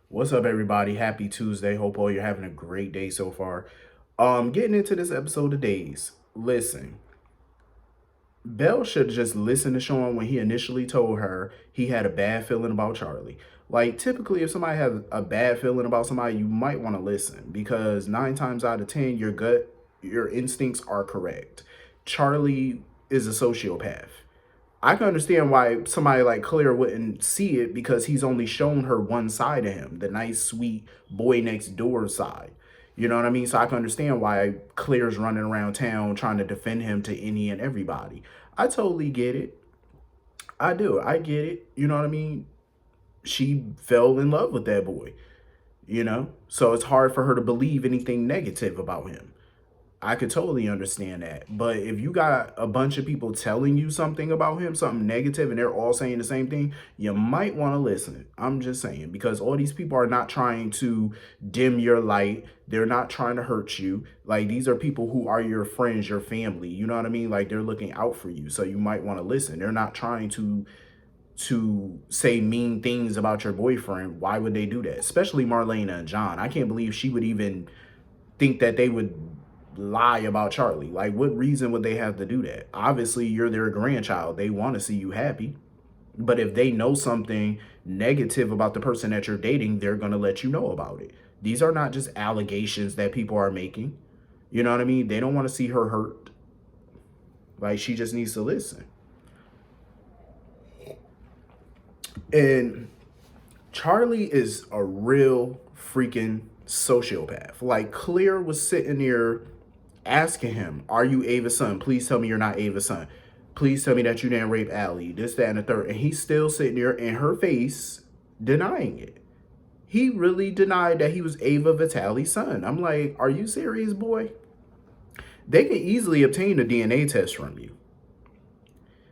What's up, everybody? Happy Tuesday. Hope all you're having a great day so far. Getting into this episode of Days. Listen, Belle should just listen to Sean when he initially told her he had a bad feeling about Charlie. Like, typically, if somebody has a bad feeling about somebody, you might want to listen because 9 times out of 10, your instincts are correct. Charlie is a sociopath. I can understand why somebody like Claire wouldn't see it because he's only shown her one side of him, the nice, sweet boy next door side. You know what I mean? So I can understand why Claire's running around town trying to defend him to any and everybody. I totally get it. I do. I get it. You know what I mean? She fell in love with that boy, So it's hard for her to believe anything negative about him. I could totally understand that. But if you got a bunch of people telling you something about him, something negative, and they're all saying the same thing, you might want to listen. I'm just saying, because all these people are not trying to dim your light. They're not trying to hurt you. Like, these are people who are your friends, your family. You know what I mean? Like, they're looking out for you. So you might want to listen. They're not trying to say mean things about your boyfriend. Why would they do that? Especially Marlena and John. I can't believe she would even think that they would lie about Charlie. Like, what reason would they have to do that? Obviously, you're their grandchild. They want to see you happy. But if they know something negative about the person that you're dating, they're going to let you know about it. These are not just allegations that people are making. You know what I mean? They don't want to see her hurt. Like, she just needs to listen. And Charlie is a real freaking sociopath. Like, Claire was sitting there asking him, "Are you Ava's son? Please tell me you're not Ava's son. Please tell me that you didn't rape Allie." This, that, and the third. And he's still sitting there in her face denying it. He really denied that he was Ava Vitale's son. I'm like, are you serious, boy? They can easily obtain a DNA test from you.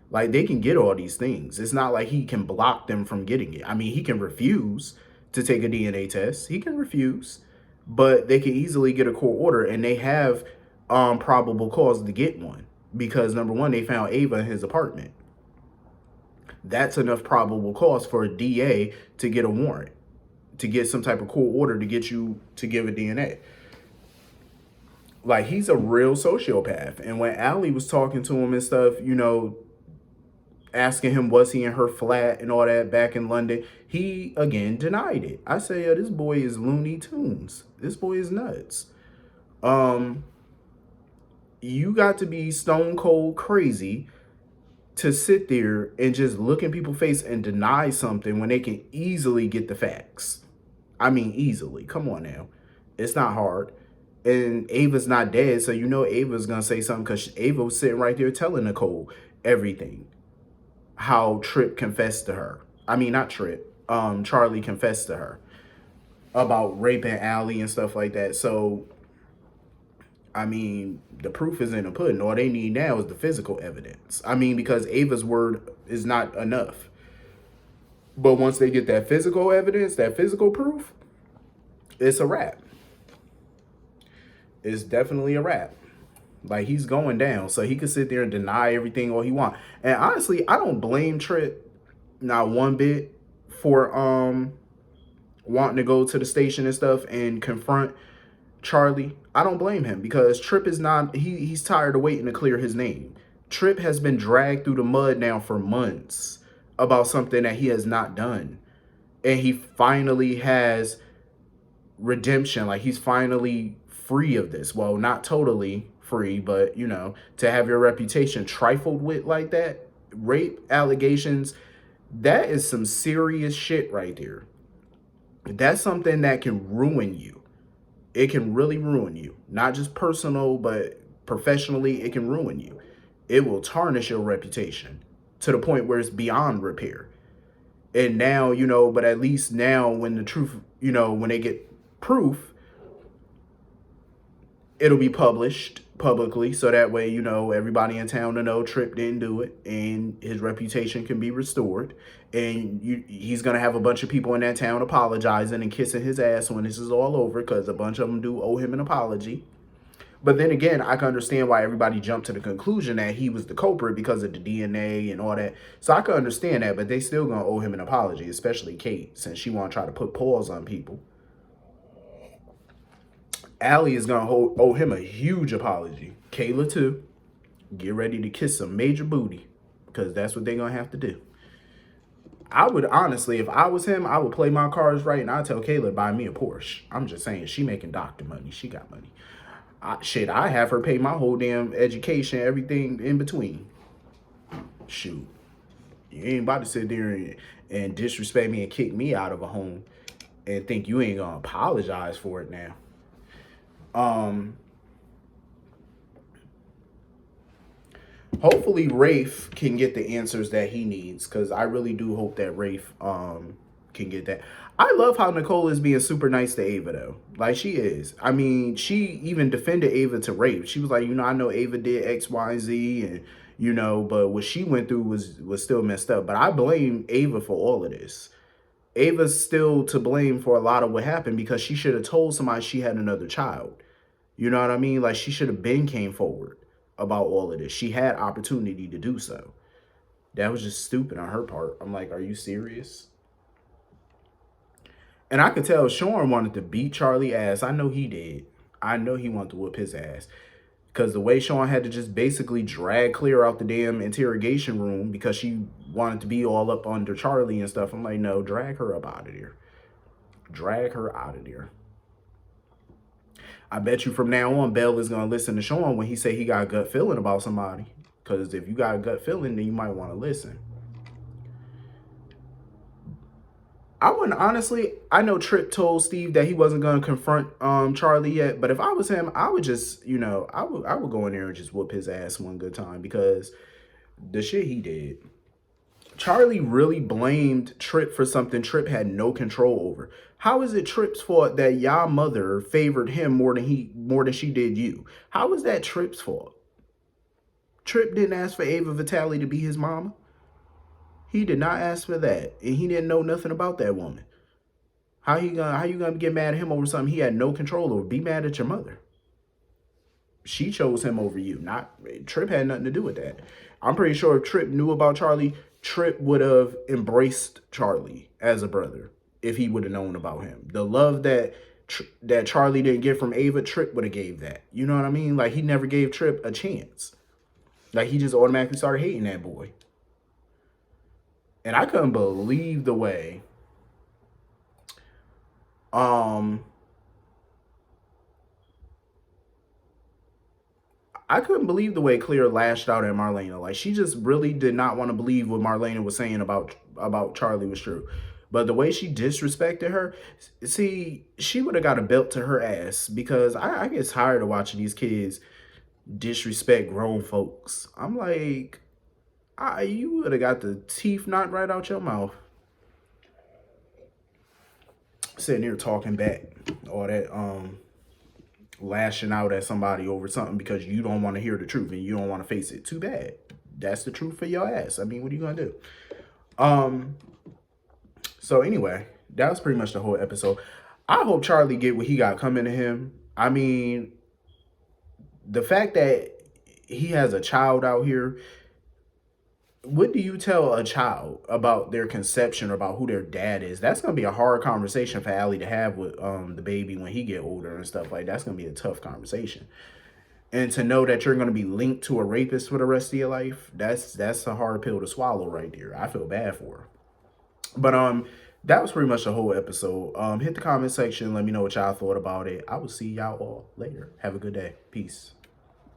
Like, they can get all these things. It's not like he can block them from getting it. I mean, he can refuse to take a DNA test. He can refuse, but they can easily get a court order, and they have probable cause to get one because, number one, they found Ava in his apartment. That's enough probable cause for a DA to get a warrant, to get some type of court order to get you to give a DNA. Like, he's a real sociopath. And when Allie was talking to him and stuff, asking him was he in her flat and all that back in London, he again denied it. I say, this boy is Looney Tunes. This boy is nuts. You got to be stone cold crazy to sit there and just look in people's face and deny something when they can easily get the facts. I mean, easily. Come on now. It's not hard. And Ava's not dead, so Ava's going to say something because Ava was sitting right there telling Nicole everything. How Tripp confessed to her. I mean, not Tripp. Charlie confessed to her about raping Allie and stuff like that. So, I mean, the proof is in the pudding. All they need now is the physical evidence. I mean, because Ava's word is not enough. But once they get that physical evidence, that physical proof, it's a wrap. It's definitely a wrap. Like, he's going down, so he could sit there and deny everything all he want. And honestly, I don't blame Tripp not one bit for wanting to go to the station and stuff and confront Charlie. I don't blame him because Tripp is not, he's tired of waiting to clear his name. Tripp has been dragged through the mud now for months about something that he has not done. And he finally has redemption. Like, he's finally free of this. Well, not totally free, but to have your reputation trifled with like that, rape allegations, that is some serious shit right there. That's something that can ruin you. It can really ruin you. Not just personal, but professionally, it can ruin you. It will tarnish your reputation to the point where it's beyond repair. And now, but at least now when the truth, when they get proof, it'll be published publicly, so that way, everybody in town to know Tripp didn't do it, and his reputation can be restored. And he's going to have a bunch of people in that town apologizing and kissing his ass when this is all over, because a bunch of them do owe him an apology. But then again, I can understand why everybody jumped to the conclusion that he was the culprit because of the DNA and all that. So I can understand that, but they still gonna owe him an apology, especially Kate, since she wanna try to put paws on people. Allie is gonna owe him a huge apology. Kayla too. Get ready to kiss some major booty, because that's what they're gonna have to do. I would honestly, if I was him, I would play my cards right and I'd tell Kayla to buy me a Porsche. I'm just saying, she making doctor money. She got money. I have her pay my whole damn education, everything in between. Shoot. You ain't about to sit there and disrespect me and kick me out of a home and think you ain't gonna apologize for it now. Hopefully Rafe can get the answers that he needs, because I really do hope that Rafe can get that. I love how Nicole is being super nice to Ava though. Like she is. I mean, she even defended Ava to Rafe. She was like, I know Ava did X, Y, and Z, and but what she went through was still messed up. But I blame Ava for all of this. Ava's still to blame for a lot of what happened, because she should have told somebody she had another child. You know what I mean? Like she should have came forward about all of this. She had opportunity to do so. That was just stupid on her part. I'm like, are you serious? And I could tell Sean wanted to beat Charlie ass. I know he did. I know he wanted to whoop his ass. Because the way Sean had to just basically drag Clear out the damn interrogation room because she wanted to be all up under Charlie and stuff. I'm like, no, drag her up out of there. Drag her out of there. I bet you from now on, Belle is going to listen to Sean when he say he got a gut feeling about somebody. Because if you got a gut feeling, then you might want to listen. I wouldn't, honestly, I know Tripp told Steve that he wasn't going to confront Charlie yet. But if I was him, I would just, I would go in there and just whoop his ass one good time. Because the shit he did. Charlie really blamed Tripp for something Tripp had no control over. How is it Tripp's fault that y'all mother favored him more than she did you? How is that Tripp's fault? Tripp didn't ask for Ava Vitale to be his mama. He did not ask for that, and he didn't know nothing about that woman. How you gonna get mad at him over something he had no control over? Be mad at your mother. She chose him over you. Not Tripp had nothing to do with that. I'm pretty sure if Tripp knew about Charlie, Tripp would have embraced Charlie as a brother if he would have known about him. The love that Charlie didn't get from Ava, Tripp would have gave that. You know what I mean? Like, he never gave Tripp a chance. Like, he just automatically started hating that boy. And I couldn't believe the way Clear lashed out at Marlena. Like, she just really did not want to believe what Marlena was saying about Charlie was true. But the way she disrespected her, see, she would have got a belt to her ass, because I get tired of watching these kids disrespect grown folks. I'm like, you would have got the teeth knocked right out your mouth. Sitting here talking back, all that lashing out at somebody over something because you don't want to hear the truth and you don't want to face it. Too bad. That's the truth for your ass. I mean, what are you gonna do? So anyway, that was pretty much the whole episode. I hope Charlie get what he got coming to him. I mean, the fact that he has a child out here, what do you tell a child about their conception or about who their dad is? That's going to be a hard conversation for Allie to have with the baby when he get older and stuff like that. That's going to be a tough conversation. And to know that you're going to be linked to a rapist for the rest of your life, that's a hard pill to swallow right there. I feel bad for her. But that was pretty much the whole episode. Hit the comment section. Let me know what y'all thought about it. I will see y'all all later. Have a good day. Peace.